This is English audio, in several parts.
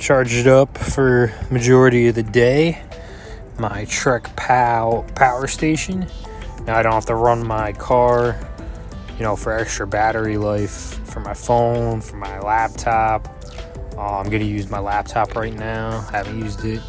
charged it up for majority of the day. My Trek POW power station. Now I don't have to run my car, for extra battery life for my phone, for my laptop. I'm going to use my laptop right now. I haven't used it.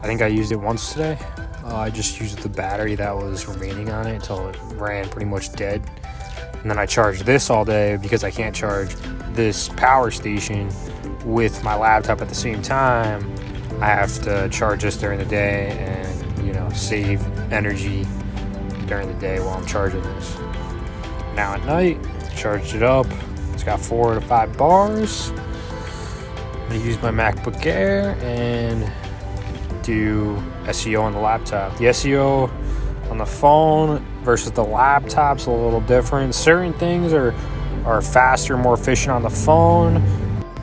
I think I used it once today. I just used the battery that was remaining on it until it ran pretty much dead. And then I charged this all day because I can't charge this power station with my laptop at the same time. I have to charge this during the day and, save energy during the day while I'm charging this. Now at night, charged it up. It's got 4 to 5 bars. I'm going to use my MacBook Air and do SEO on the laptop. The SEO on the phone versus the laptop's a little different. Certain things are faster, more efficient on the phone.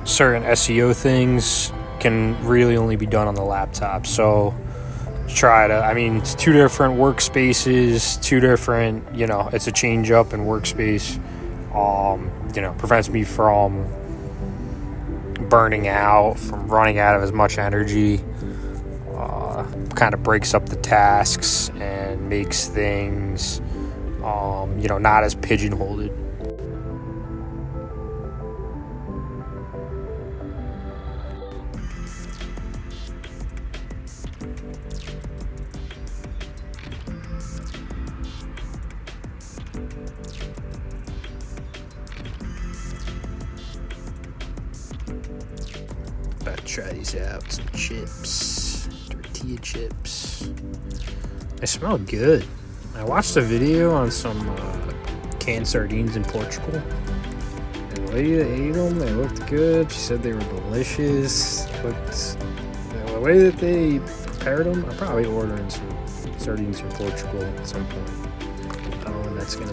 Certain SEO things can really only be done on the laptop. So it's 2 different workspaces, 2 different, it's a change up in workspace. Prevents me from burning out, from running out of as much energy. Kind of breaks up the tasks and makes things, not as pigeonholed. About to try these out. Some chips. Tortilla chips. They smell good. I watched a video on some canned sardines in Portugal. And the lady that ate them, they looked good. She said they were delicious. The way that they prepared them, I'm probably ordering some sardines from Portugal at some point. I don't know when that's going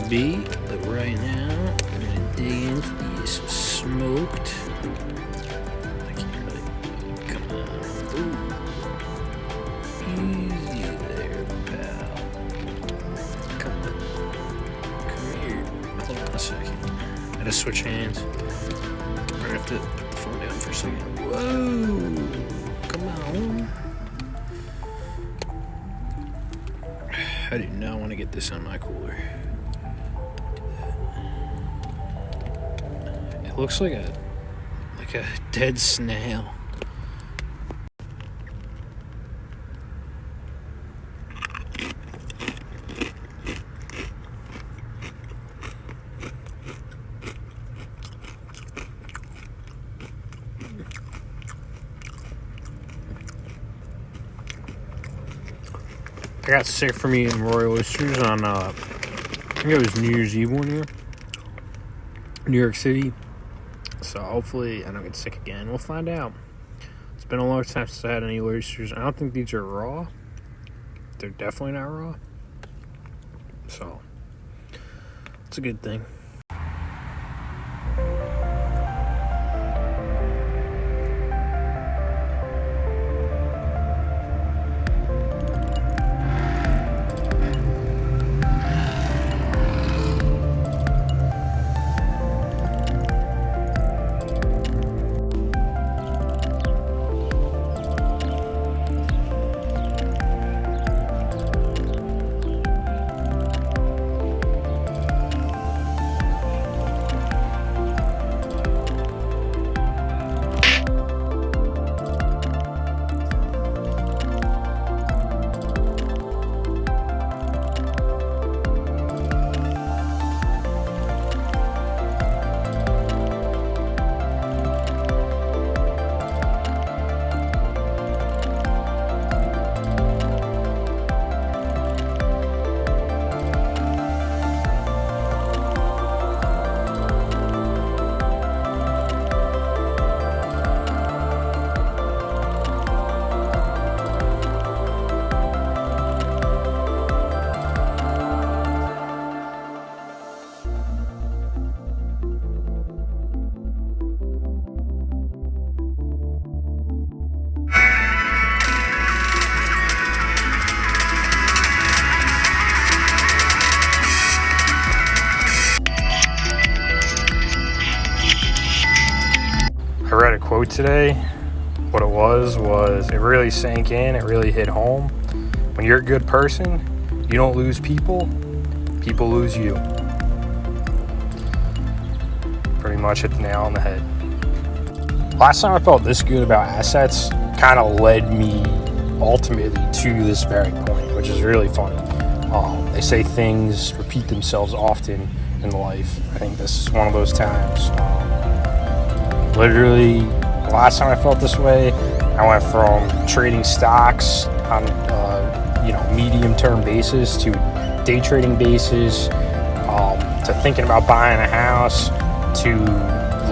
to be. But right now, I'm going to dig into these smoked. I can't really. Come on. Ooh. Easy there, pal. Come here. Hold on a second. I gotta switch hands. I'm gonna have to put the phone down for a second. Whoa! Come on. I do not want to get this on my cooler. It looks like a dead snail. I got sick from eating Royal Oysters on, I think it was New Year's Eve one year. New York City. So hopefully I don't get sick again. We'll find out. It's been a long time since I had any oysters. I don't think these are raw. They're definitely not raw. So, it's a good thing. quote today, what it was it really sank in, it really hit home. When you're a good person, you don't lose people, people lose you. Pretty much hit the nail on the head. Last time I felt this good about assets kind of led me ultimately to this very point, which is really funny. They say things repeat themselves often in life. I think this is one of those times. Literally, the last time I felt this way, I went from trading stocks on medium-term basis to day trading basis, to thinking about buying a house, to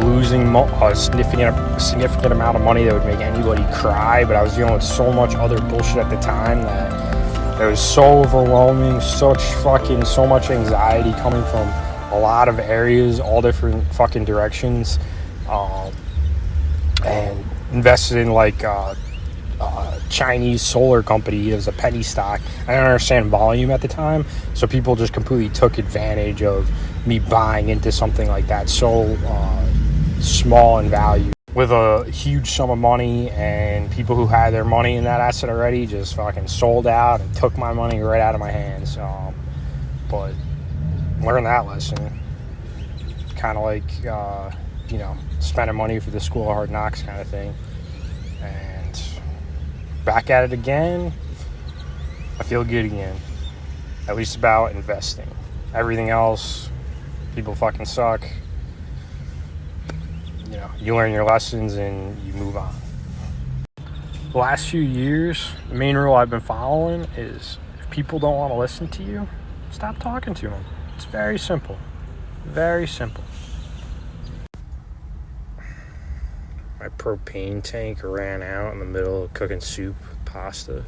losing a significant amount of money that would make anybody cry. But I was dealing with so much other bullshit at the time that it was so overwhelming, so much anxiety coming from a lot of areas, all different fucking directions, and invested in like Chinese solar company. It was a penny stock. I didn't understand volume at the time, so people just completely took advantage of me buying into something like that so small in value with a huge sum of money, and people who had their money in that asset already just fucking sold out and took my money right out of my hands. But learned that lesson, kind of like spending money for the School of Hard Knocks kind of thing. And back at it again, I feel good again, at least about investing. Everything else, people fucking suck. You learn your lessons and you move on. The last few years, the main rule I've been following is if people don't want to listen to you, stop talking to them. It's very simple. Very simple. My propane tank ran out in the middle of cooking soup, pasta.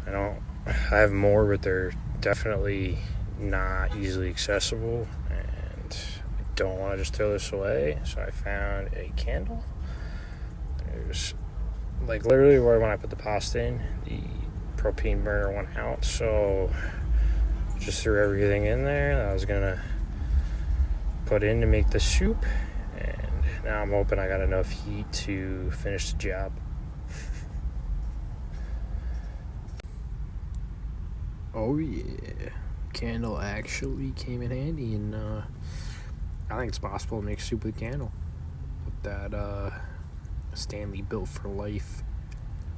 I have more, but they're definitely not easily accessible, and I don't want to just throw this away. So I found a candle. There's like literally right when I put the pasta in, the propane burner went out, so just threw everything in there that I was gonna put in to make the soup, and now I'm hoping I got enough heat to finish the job. Oh yeah, candle actually came in handy, and I think it's possible to make soup with a candle with that Stanley Built for Life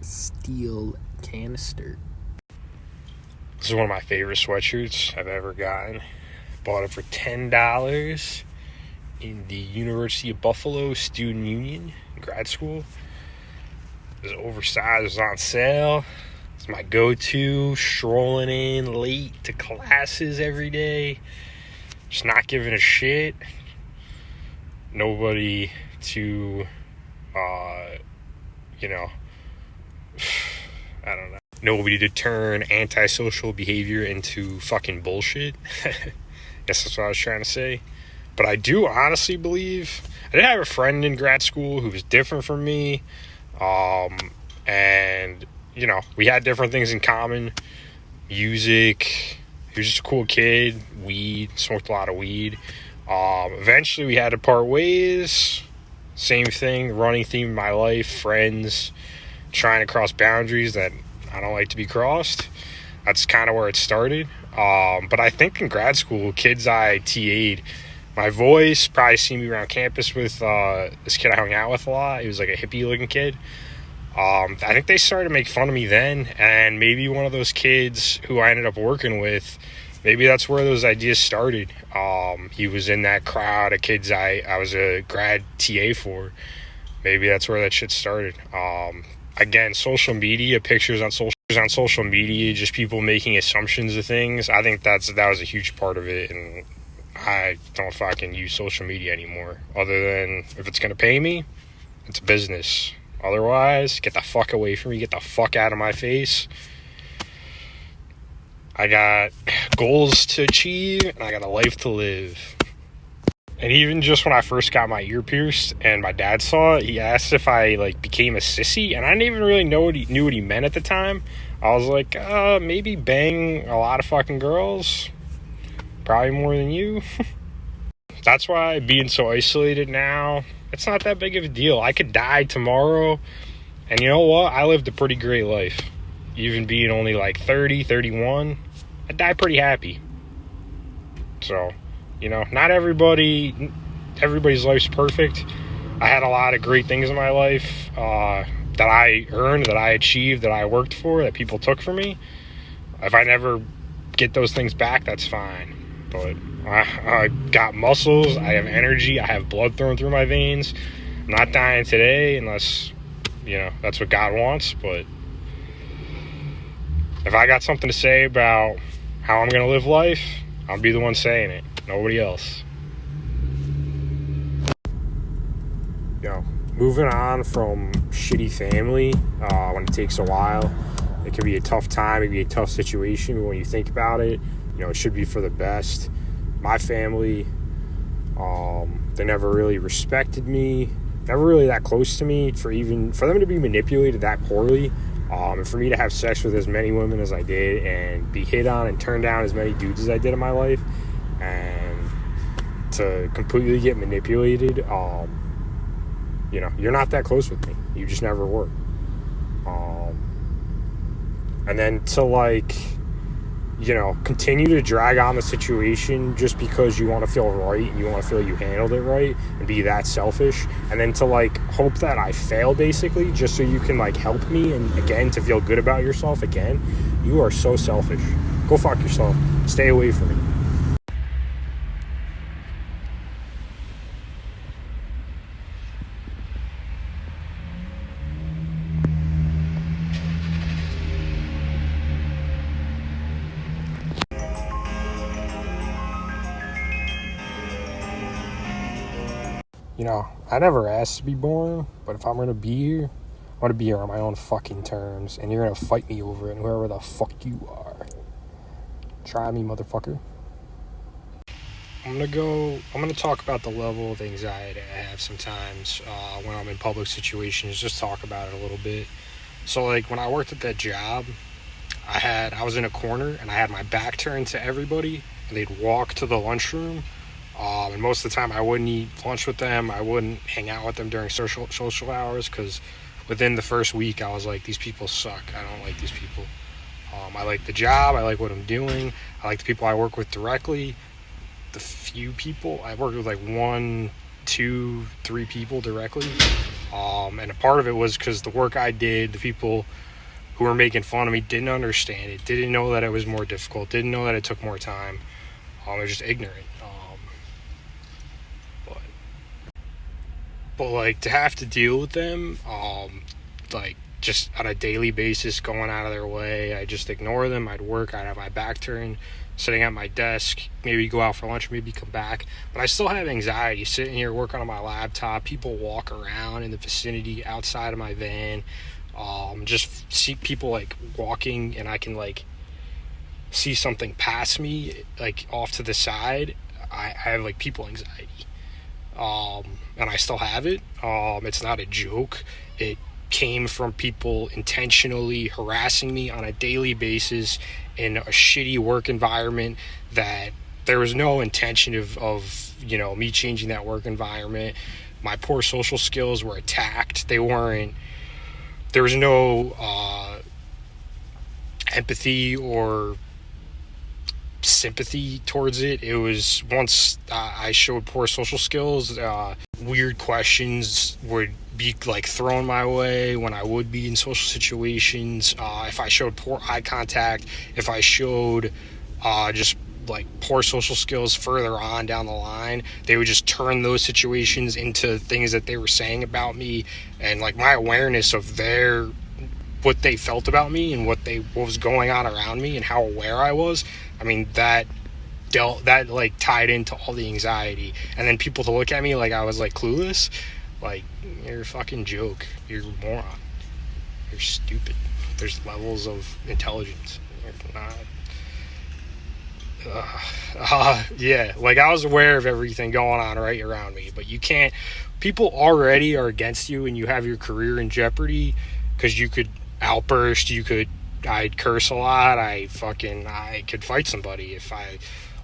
steel canister. This is one of my favorite sweatshirts I've ever gotten. Bought it for $10 in the University of Buffalo Student Union grad school. It was oversized, it was on sale. It's my go-to, strolling in late to classes every day, just not giving a shit. Nobody to, I don't know. Nobody to turn antisocial behavior into fucking bullshit. Guess that's what I was trying to say. But I do honestly believe, I did have a friend in grad school who was different from me. And, we had different things in common. Music. He was just a cool kid. Weed. Smoked a lot of weed. Eventually we had to part ways. Same thing. Running theme of my life. Friends. Trying to cross boundaries that I don't like to be crossed. That's kind of where it started. But I think in grad school, kids I TA'd, my voice, probably seen me around campus with this kid I hung out with a lot. He was like a hippie-looking kid. I think they started to make fun of me then, and maybe one of those kids who I ended up working with, maybe that's where those ideas started. He was in that crowd of kids I was a grad TA for. Maybe that's where that shit started. Again, social media, pictures on social media, just people making assumptions of things. I think that was a huge part of it, and I don't fucking use social media anymore. Other than if it's gonna pay me, it's a business. Otherwise, get the fuck away from me. Get the fuck out of my face. I got goals to achieve, and I got a life to live. And even just when I first got my ear pierced and my dad saw it, he asked if I became a sissy, and I didn't even really knew what he meant at the time. I was like, maybe bang a lot of fucking girls, probably more than you. that's why being so isolated now, it's not that big of a deal. I could die tomorrow, and you know what? I lived a pretty great life. Even being only like 30, 31, I die pretty happy. So, you know, not everybody's life's perfect. I had a lot of great things in my life that I earned, that I achieved, that I worked for, that people took from me. If I never get those things back, that's fine. But I got muscles, I have energy, I have blood flowing through my veins. I'm not dying today unless, you know, that's what God wants. But if I got something to say about how I'm going to live life, I'll be the one saying it, nobody else. You know, moving on from shitty family when it takes a while, it can be a tough time, it can be a tough situation, but when you think about it, you know, it should be for the best. My family, they never really respected me, never really that close to me, for them to be manipulated that poorly, and for me to have sex with as many women as I did, and be hit on and turned down as many dudes as I did in my life, and to completely get manipulated, you know, you're not that close with me. You just never were. And then to, like, you know, continue to drag on the situation just because you want to feel right and you want to feel you handled it right and be that selfish. And then to, like, hope that I fail, basically, just so you can, like, help me and, again, to feel good about yourself again. You are so selfish. Go fuck yourself. Stay away from me. You know, I never asked to be born, but if I'm going to be here, I want to be here on my own fucking terms, and you're going to fight me over it, and whoever the fuck you are. Try me, motherfucker. I'm going to talk about the level of anxiety I have sometimes when I'm in public situations, just talk about it a little bit. So, like, when I worked at that job, I was in a corner, and I had my back turned to everybody, and they'd walk to the lunchroom. And most of the time I wouldn't eat lunch with them. I wouldn't hang out with them during social hours, because within the first week I was like, these people suck. I don't like these people. I like the job. I like what I'm doing. I like the people I work with directly. The few people I worked with, like 1, 2, 3 people directly. And a part of it was because the work I did, the people who were making fun of me didn't understand it, didn't know that it was more difficult, didn't know that it took more time. They're just ignorant. But like, to have to deal with them, like, just on a daily basis, going out of their way, I just ignore them. I'd work, I'd have my back turned, sitting at my desk, maybe go out for lunch, maybe come back. But I still have anxiety sitting here working on my laptop. People walk around in the vicinity outside of my van. Just see people like walking, and I can like see something pass me, like off to the side. I have like people anxiety. And I still have it. It's not a joke. It came from people intentionally harassing me on a daily basis in a shitty work environment that there was no intention of you know, me changing that work environment. My poor social skills were attacked. There was no empathy or sympathy towards it. It was, once I showed poor social skills, weird questions would be like thrown my way when I would be in social situations. If I showed poor eye contact, if I showed just like poor social skills further on down the line, they would just turn those situations into things that they were saying about me. And like, my awareness of what they felt about me and what was going on around me and how aware I was, I mean, that like tied into all the anxiety. And then people to look at me like I was like clueless, like, you're a fucking joke, you're a moron, you're stupid. There's levels of intelligence. You're not. Yeah, like, I was aware of everything going on right around me, but you can't. People already are against you, and you have your career in jeopardy because you could outburst. I'd curse a lot. I could fight somebody if I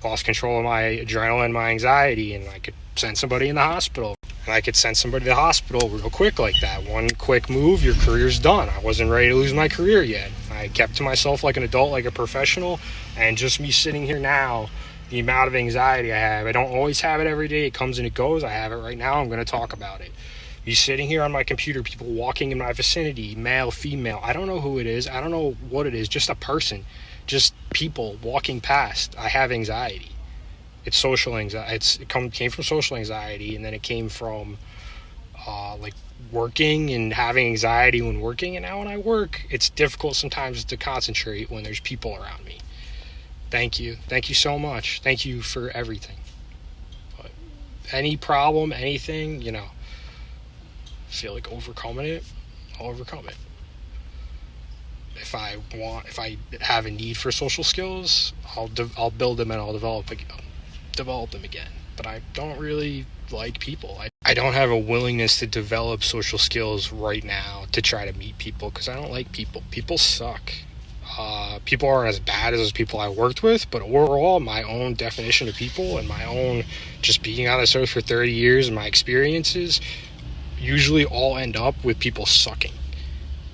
lost control of my adrenaline, my anxiety, and I could send somebody in the hospital. And I could send somebody to the hospital real quick like that. One quick move, your career's done. I wasn't ready to lose my career yet. I kept to myself like an adult, like a professional, and just me sitting here now, the amount of anxiety I have, I don't always have it every day. It comes and it goes. I have it right now. I'm going to talk about it. Me sitting here on my computer, people walking in my vicinity, male, female. I don't know who it is. I don't know what it is. Just a person. Just people walking past. I have anxiety. It's social anxiety. It came from social anxiety, and then it came from like working and having anxiety when working. And now when I work, it's difficult sometimes to concentrate when there's people around me. Thank you so much. Thank you for everything. But any problem, anything, you know, feel like overcoming it, I'll overcome it. If I have a need for social skills, I'll build them and I'll develop them again. But I don't really like people. I don't have a willingness to develop social skills right now to try to meet people because I don't like people. People suck. People aren't as bad as those people I worked with, but overall, my own definition of people and my own just being on this earth for 30 years and my experiences usually all end up with people sucking.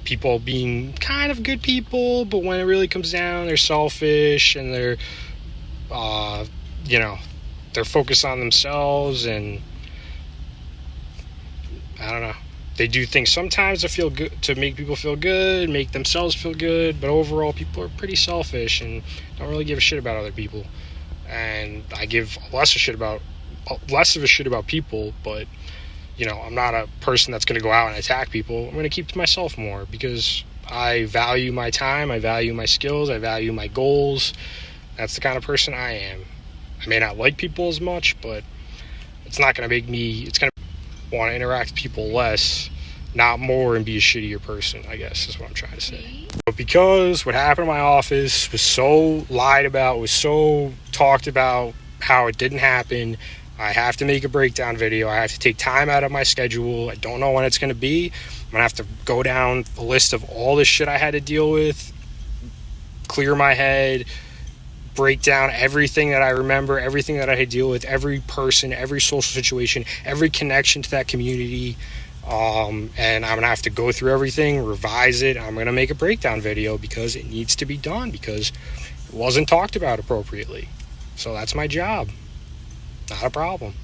People being kind of good people, but when it really comes down, they're selfish and they're, they're focused on themselves, and I don't know. They do things sometimes to feel good, to make people feel good, make themselves feel good, but overall, people are pretty selfish and don't really give a shit about other people. And I give less of a shit about people, but you know, I'm not a person that's going to go out and attack people. I'm going to keep to myself more because I value my time, I value my skills, I value my goals. That's the kind of person I am. I may not like people as much, but it's not going to make me, it's going to want to interact with people less, not more, and be a shittier person, I guess is what I'm trying to say. But because what happened in my office was so lied about, was so talked about how it didn't happen, I have to make a breakdown video. I have to take time out of my schedule. I don't know when it's going to be. I'm going to have to go down a list of all the shit I had to deal with, clear my head, break down everything that I remember, everything that I had to deal with, every person, every social situation, every connection to that community. And I'm going to have to go through everything, revise it. I'm going to make a breakdown video because it needs to be done because it wasn't talked about appropriately. So that's my job. Not a problem.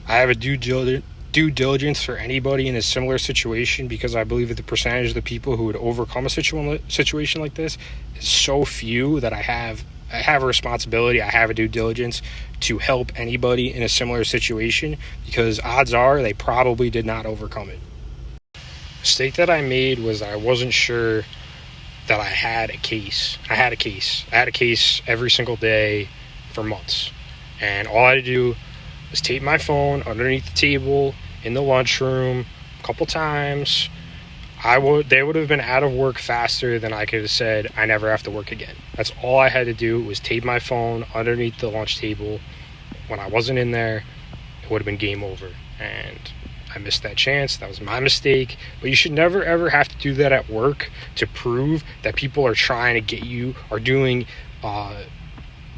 I have a due diligence for anybody in a similar situation because I believe that the percentage of the people who would overcome a situation like this is so few that I have a responsibility, I have a due diligence to help anybody in a similar situation because odds are they probably did not overcome it. The mistake that I made was I wasn't sure that I had a case. I had a case every single day for months. And all I had to do was tape my phone underneath the table in the lunchroom a couple times. They would have been out of work faster than I could have said, I never have to work again. That's all I had to do was tape my phone underneath the lunch table. When I wasn't in there, it would have been game over. And I missed that chance. That was my mistake. But you should never, ever have to do that at work to prove that people are trying to get you or doing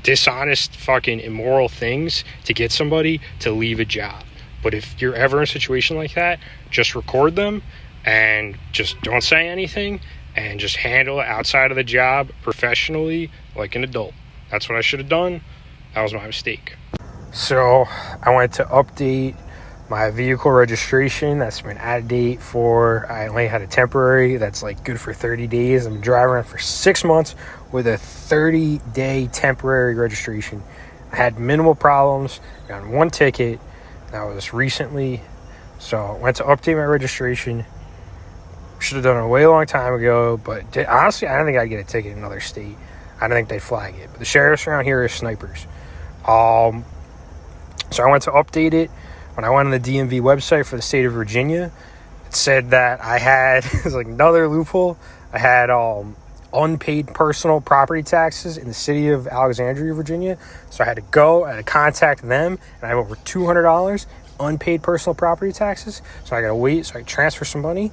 dishonest, fucking immoral things to get somebody to leave a job. But if you're ever in a situation like that, just record them and just don't say anything and just handle it outside of the job professionally like an adult. That's what I should have done. That was my mistake. So I went to update my vehicle registration. That's been out of date I only had a temporary that's like good for 30 days. I've been driving around for 6 months with a 30-day temporary registration. I had minimal problems, got one ticket. That was recently. So I went to update my registration. Should have done it a way long time ago, but honestly, I don't think I'd get a ticket in another state. I don't think they'd flag it. But the sheriffs around here are snipers. So I went to update it. When I went on the DMV website for the state of Virginia, it said that I had, it's like another loophole, I had unpaid personal property taxes in the city of Alexandria, Virginia. So I had to contact them, and I have over $200 unpaid personal property taxes. So I got to wait, so I transfer some money,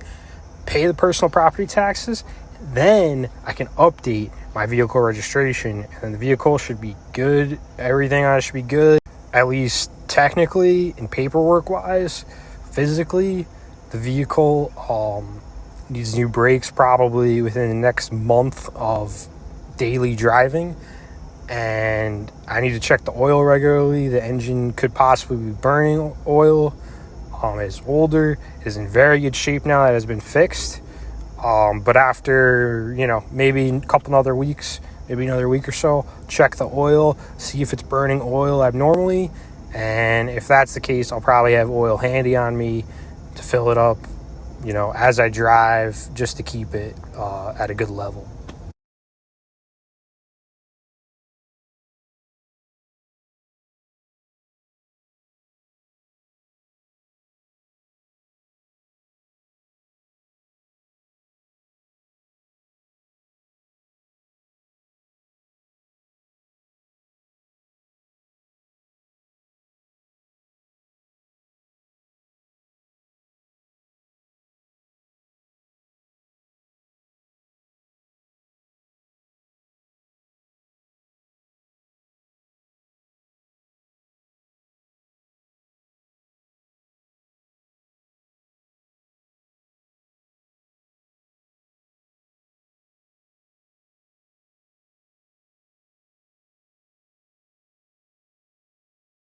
pay the personal property taxes, Then I can update my vehicle registration, and the vehicle should be good. Everything on it should be good, at least technically and paperwork wise. Physically, the vehicle needs new brakes probably within the next month of daily driving, and I need to check the oil regularly. The engine could possibly be burning oil. It's older, is in very good shape now that has been fixed. But after, maybe a couple other weeks, maybe another week or so, check the oil, see if it's burning oil abnormally. And if that's the case, I'll probably have oil handy on me to fill it up, as I drive, just to keep it at a good level.